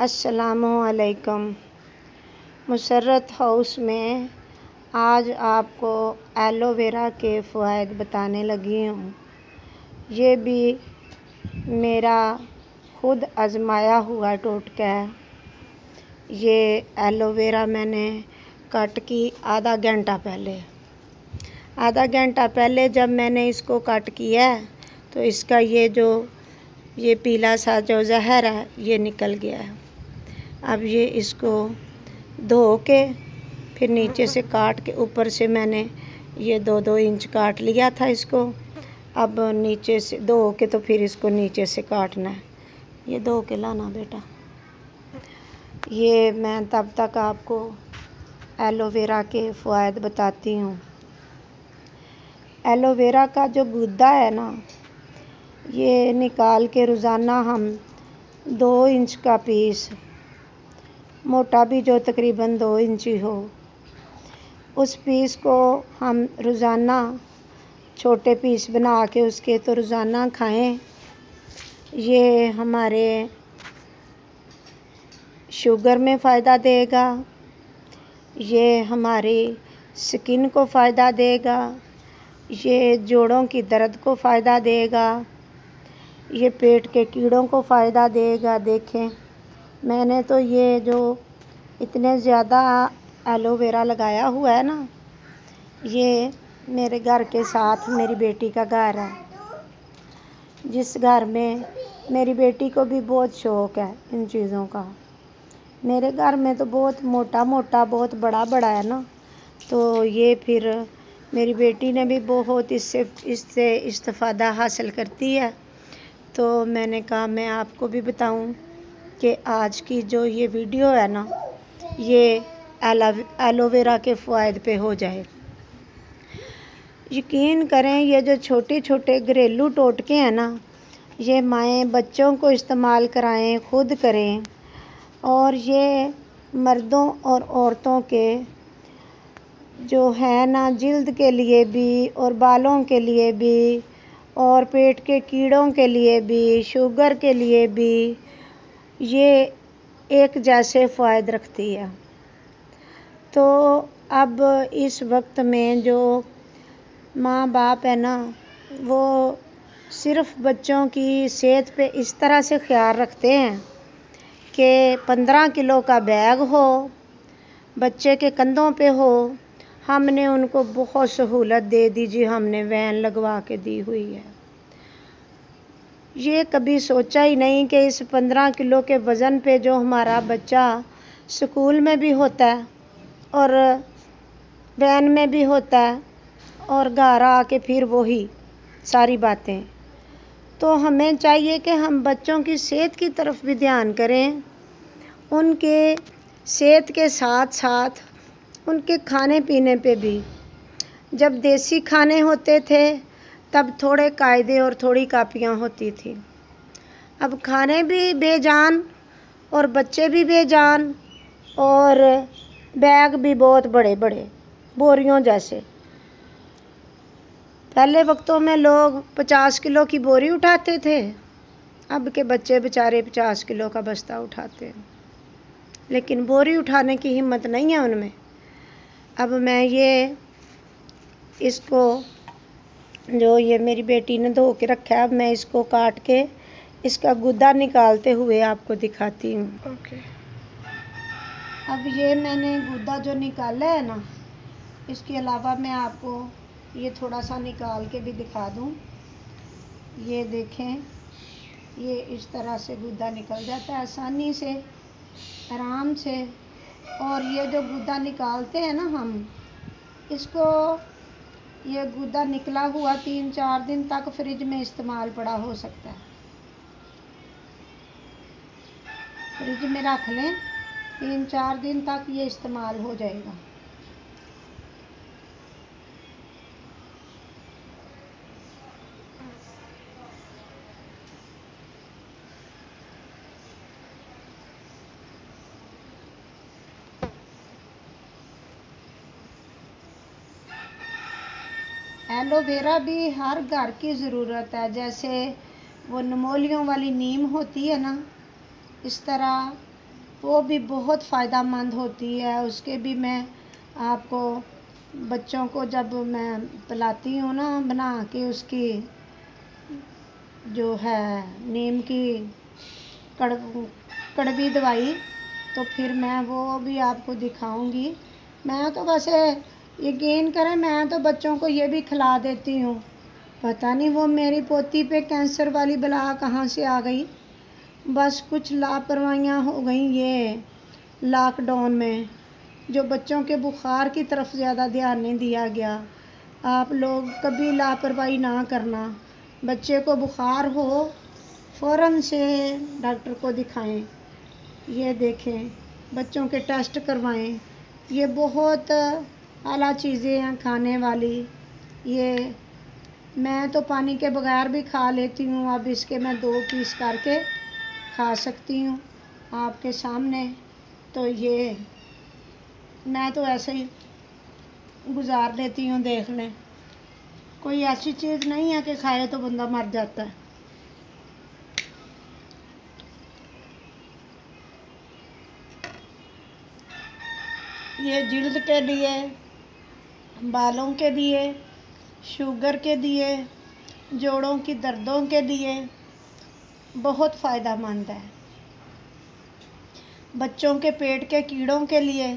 अस्सलामुअलैकुम। मुसर्रत हाउस में आज आपको एलोवेरा के फ़वाइद बताने लगी हूँ। ये भी मेरा खुद आजमाया हुआ टोटका है। ये एलोवेरा मैंने कट की आधा घंटा पहले जब मैंने इसको कट किया तो इसका ये पीला सा जो जहर है ये निकल गया है। अब ये इसको धो के फिर नीचे से काट के ऊपर से मैंने ये 2-2 इंच काट लिया था इसको। अब नीचे से धो के तो फिर इसको नीचे से काटना है। ये धो के लाना बेटा। ये मैं तब तक आपको एलोवेरा के फ़वाइद बताती हूँ। एलोवेरा का जो गूदा है ना, ये निकाल के रोज़ाना हम 2 इंच का पीस, मोटा भी जो तकरीबन 2 इंची हो, उस पीस को हम रोज़ाना छोटे पीस बना के उसके तो रोज़ाना खाएं। ये हमारे शुगर में फ़ायदा देगा, ये हमारी स्किन को फ़ायदा देगा, ये जोड़ों की दर्द को फ़ायदा देगा, ये पेट के कीड़ों को फ़ायदा देगा। देखें, मैंने तो ये जो इतने ज़्यादा एलोवेरा लगाया हुआ है ना, ये मेरे घर के साथ मेरी बेटी का घर है, जिस घर में मेरी बेटी को भी बहुत शौक़ है इन चीज़ों का। मेरे घर में तो बहुत मोटा मोटा बहुत बड़ा बड़ा है ना, तो ये फिर मेरी बेटी ने भी बहुत इससे इस्तिफ़ादा हासिल करती है। तो मैंने कहा मैं आपको भी बताऊं कि आज की जो ये वीडियो है ना, ये एलोवेरा के फ़वाइद पे हो जाए। यकीन करें, ये जो छोटे छोटे घरेलू टोटके हैं ना, ये माएँ बच्चों को इस्तेमाल कराएं, खुद करें। और ये मर्दों और औरतों के जो है ना, जिल्द के लिए भी और बालों के लिए भी और पेट के कीड़ों के लिए भी, शुगर के लिए भी ये एक जैसे फ़ायदे रखती है। तो अब इस वक्त में जो माँ बाप है ना, वो सिर्फ़ बच्चों की सेहत पे इस तरह से ख्याल रखते हैं कि 15 किलो का बैग हो, बच्चे के कंधों पे हो। हमने उनको बहुत सहूलत दे दी जी, हमने वैन लगवा के दी हुई है। ये कभी सोचा ही नहीं कि इस 15 किलो के वज़न पे जो हमारा बच्चा स्कूल में भी होता है और वैन में भी होता है और घर आके फिर वही सारी बातें। तो हमें चाहिए कि हम बच्चों की सेहत की तरफ भी ध्यान करें, उनके सेहत के साथ साथ उनके खाने पीने पे भी। जब देसी खाने होते थे तब थोड़े कायदे और थोड़ी कापियाँ होती थी। अब खाने भी बेजान और बच्चे भी बेजान और बैग भी बहुत बड़े बड़े बोरियों जैसे। पहले वक्तों में लोग 50 किलो की बोरी उठाते थे, अब के बच्चे बेचारे 50 किलो का बस्ता उठाते हैं, लेकिन बोरी उठाने की हिम्मत नहीं है उनमें। अब मैं इसको जो ये मेरी बेटी ने धो के रखा है, अब मैं इसको काट के इसका गुदा निकालते हुए आपको दिखाती हूँ। अब ये मैंने गुदा जो निकाला है ना, इसके अलावा मैं आपको ये थोड़ा सा निकाल के भी दिखा दूँ। ये देखें, ये इस तरह से गुदा निकल जाता है आसानी से, आराम से। और ये जो गुदा निकालते हैं ना हम, इसको ये गुदा निकला हुआ 3-4 दिन तक फ्रिज में इस्तेमाल पड़ा हो सकता है। फ्रिज में रख लें, 3-4 दिन तक ये इस्तेमाल हो जाएगा। एलोवेरा भी हर घर की ज़रूरत है। जैसे वो नमोलियों वाली नीम होती है ना, इस तरह وہ بھی بہت فائدہ مند ہوتی ہے، اس کے بھی میں آپ کو بچوں کو جب میں پلاتی ہوں نا بنا کے اس کی جو ہے نیم کی کڑوی دوائی، تو پھر میں وہ بھی آپ کو دکھاؤں گی۔ میں تو ویسے یقین کریں میں تو بچوں کو یہ بھی کھلا دیتی ہوں، پتہ نہیں وہ میری پوتی پہ کینسر والی بلا کہاں سے آ گئی، بس کچھ لاپرواہیاں ہو گئیں یہ لاک ڈاؤن میں، جو بچوں کے بخار کی طرف زیادہ دھیان نہیں دیا گیا۔ آپ لوگ کبھی لاپرواہی نہ کرنا، بچے کو بخار ہو فوراً سے ڈاکٹر کو دکھائیں، یہ دیکھیں بچوں کے ٹیسٹ کروائیں، یہ بہت اعلیٰ چیزیں ہیں کھانے والی، یہ میں تو پانی کے بغیر بھی کھا لیتی ہوں، اب اس کے میں 2 پیس کر کے کھا سکتی ہوں آپ کے سامنے، تو یہ میں تو ایسے ہی گزار دیتی ہوں، دیکھ لیں کوئی ایسی چیز نہیں ہے کہ کھائے تو بندہ مر جاتا ہے۔ یہ جلد کے لیے، بالوں کے لیے، شوگر کے لیے، جوڑوں کی دردوں کے لیے بہت فائدہ مند ہے۔ بچوں کے پیٹ کے کیڑوں کے لیے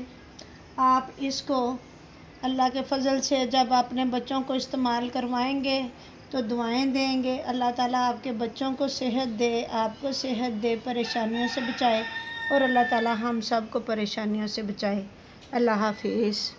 آپ اس کو اللہ کے فضل سے جب اپنے بچوں کو استعمال کروائیں گے تو دعائیں دیں گے، اللہ تعالیٰ آپ کے بچوں کو صحت دے، آپ کو صحت دے، پریشانیوں سے بچائے، اور اللہ تعالیٰ ہم سب کو پریشانیوں سے بچائے۔ اللہ حافظ۔